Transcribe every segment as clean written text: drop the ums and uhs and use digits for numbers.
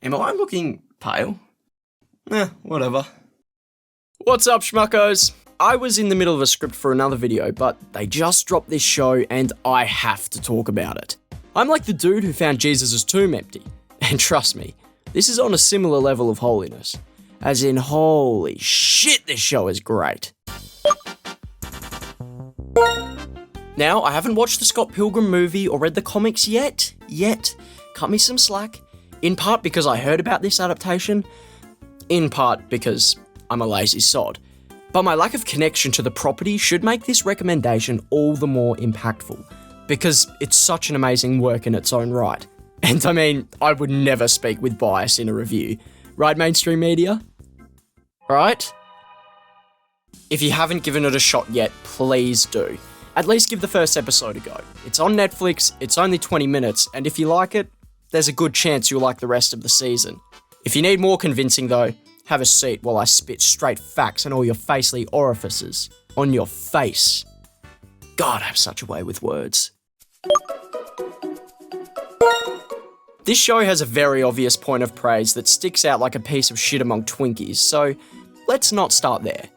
Am I looking pale? Whatever. What's up, schmuckos? I was in the middle of a script for another video, but they just dropped this show and I have to talk about it. I'm like the dude who found Jesus' tomb empty. And trust me, this is on a similar level of holiness. As in, holy shit, this show is great. Now, I haven't watched the Scott Pilgrim movie or read the comics yet. Cut me some slack. In part because I heard about this adaptation. In part because I'm a lazy sod. But my lack of connection to the property should make this recommendation all the more impactful, because it's such an amazing work in its own right. And I mean, I would never speak with bias in a review. Right, mainstream media? Right? If you haven't given it a shot yet, please do. At least give the first episode a go. It's on Netflix, it's only 20 minutes, and if you like it, there's a good chance you'll like the rest of the season. If you need more convincing though, have a seat while I spit straight facts on all your facely orifices. On your face. God, I have such a way with words. This show has a very obvious point of praise that sticks out like a piece of shit among Twinkies, so let's not start there.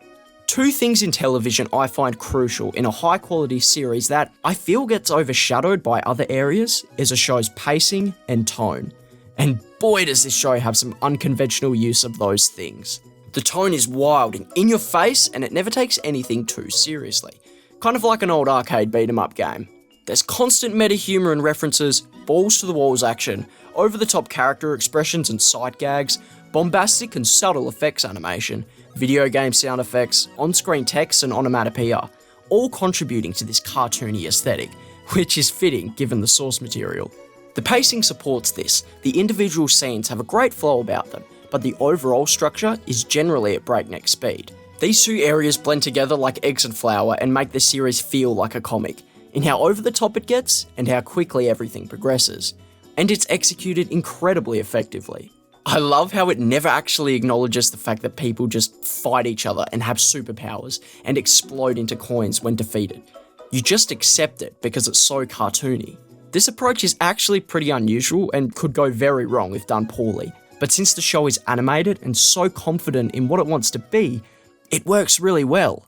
Two things in television I find crucial in a high-quality series that I feel gets overshadowed by other areas is a show's pacing and tone. And boy does this show have some unconventional use of those things. The tone is wild and in your face, and it never takes anything too seriously. Kind of like an old arcade beat-em-up game. There's constant meta-humor and references, balls-to-the-walls action, over-the-top character expressions and sight gags, bombastic and subtle effects animation, video game sound effects, on-screen text and onomatopoeia, all contributing to this cartoony aesthetic, which is fitting given the source material. The pacing supports this, the individual scenes have a great flow about them, but the overall structure is generally at breakneck speed. These two areas blend together like eggs and flour and make the series feel like a comic, in how over the top it gets and how quickly everything progresses. And it's executed incredibly effectively. I love how it never actually acknowledges the fact that people just fight each other and have superpowers and explode into coins when defeated. You just accept it because it's so cartoony. This approach is actually pretty unusual and could go very wrong if done poorly, but since the show is animated and so confident in what it wants to be, it works really well.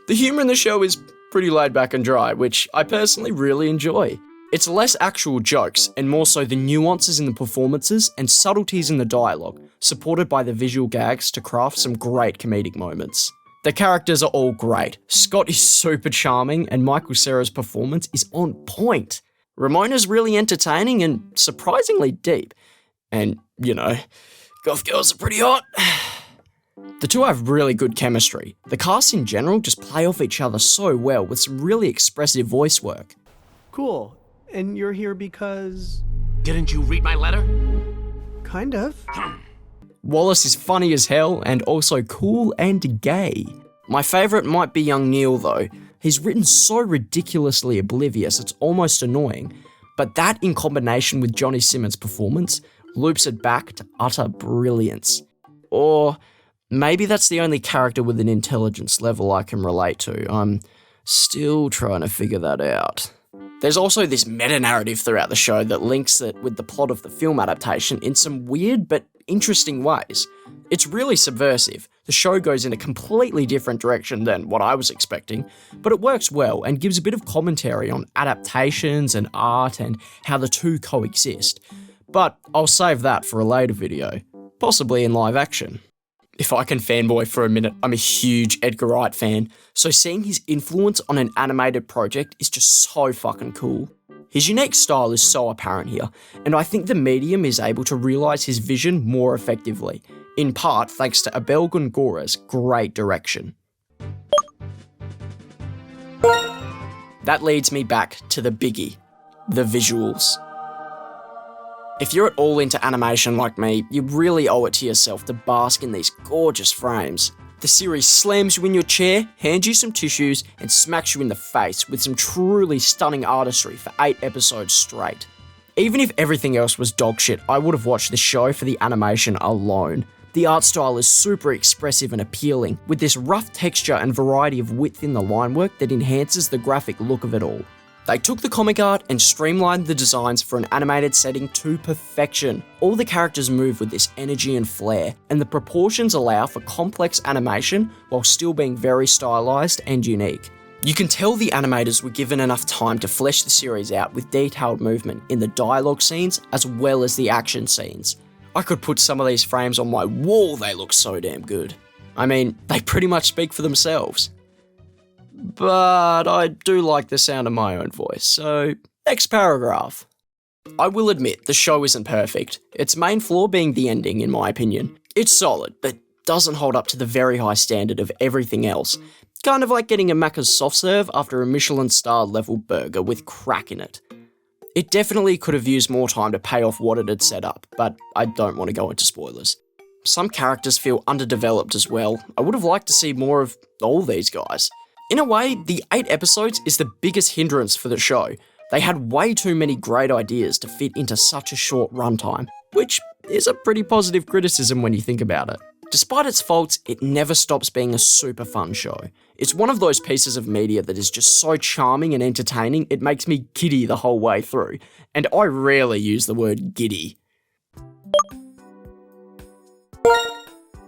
The humour in the show is pretty laid back and dry, which I personally really enjoy. It's less actual jokes and more so the nuances in the performances and subtleties in the dialogue, supported by the visual gags to craft some great comedic moments. The characters are all great. Scott is super charming and Michael Cera's performance is on point. Ramona's really entertaining and surprisingly deep. And, you know, goth girls are pretty hot. The two have really good chemistry. The cast in general just play off each other so well with some really expressive voice work. Cool. And you're here because... Didn't you read my letter? Kind of. Wallace is funny as hell and also cool and gay. My favourite might be young Neil though. He's written so ridiculously oblivious it's almost annoying, but that in combination with Johnny Simmons' performance loops it back to utter brilliance. Or maybe that's the only character with an intelligence level I can relate to. I'm still trying to figure that out. There's also this meta-narrative throughout the show that links it with the plot of the film adaptation in some weird but interesting ways. It's really subversive. The show goes in a completely different direction than what I was expecting, but it works well and gives a bit of commentary on adaptations and art and how the two coexist. But I'll save that for a later video, possibly in live action. If I can fanboy for a minute, I'm a huge Edgar Wright fan, so seeing his influence on an animated project is just so fucking cool. His unique style is so apparent here, and I think the medium is able to realise his vision more effectively, in part thanks to Abel Gongora's great direction. That leads me back to the biggie, the visuals. If you're at all into animation like me, you really owe it to yourself to bask in these gorgeous frames. The series slams you in your chair, hands you some tissues, and smacks you in the face with some truly stunning artistry for 8 episodes straight. Even if everything else was dog shit, I would have watched the show for the animation alone. The art style is super expressive and appealing, with this rough texture and variety of width in the line work that enhances the graphic look of it all. They took the comic art and streamlined the designs for an animated setting to perfection. All the characters move with this energy and flair, and the proportions allow for complex animation while still being very stylized and unique. You can tell the animators were given enough time to flesh the series out with detailed movement in the dialogue scenes as well as the action scenes. I could put some of these frames on my wall, they look so damn good. I mean, they pretty much speak for themselves. But I do like the sound of my own voice, so next paragraph. I will admit, the show isn't perfect, its main flaw being the ending in my opinion. It's solid, but doesn't hold up to the very high standard of everything else. Kind of like getting a Macca's soft serve after a Michelin star level burger with crack in it. It definitely could have used more time to pay off what it had set up, but I don't want to go into spoilers. Some characters feel underdeveloped as well. I would have liked to see more of all these guys. In a way, the 8 episodes is the biggest hindrance for the show. They had way too many great ideas to fit into such a short runtime, which is a pretty positive criticism when you think about it. Despite its faults, it never stops being a super fun show. It's one of those pieces of media that is just so charming and entertaining, it makes me giddy the whole way through. And I rarely use the word giddy.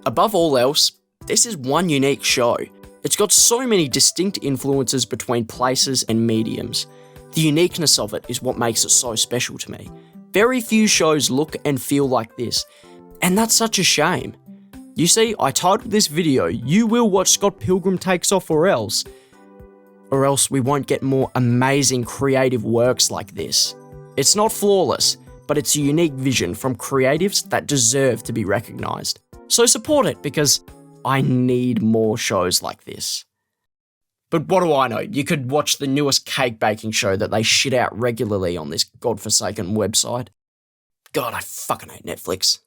Above all else, this is one unique show. It's got so many distinct influences between places and mediums. The uniqueness of it is what makes it so special to me. Very few shows look and feel like this, and that's such a shame. You see, I titled this video, "You Will Watch Scott Pilgrim Takes Off or else we won't get more amazing creative works like this." It's not flawless, but it's a unique vision from creatives that deserve to be recognised. So support it, because I need more shows like this. But what do I know? You could watch the newest cake baking show that they shit out regularly on this godforsaken website. God, I fucking hate Netflix.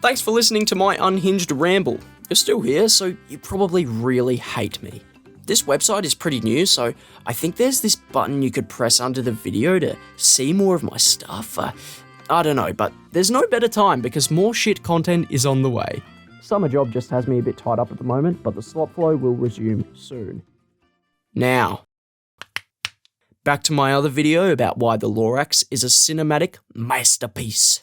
Thanks for listening to my unhinged ramble. You're still here, so you probably really hate me. This website is pretty new, so I think there's this button you could press under the video to see more of my stuff. I don't know, but there's no better time because more shit content is on the way. Summer job just has me a bit tied up at the moment, but the slot flow will resume soon. Now, back to my other video about why the Lorax is a cinematic masterpiece.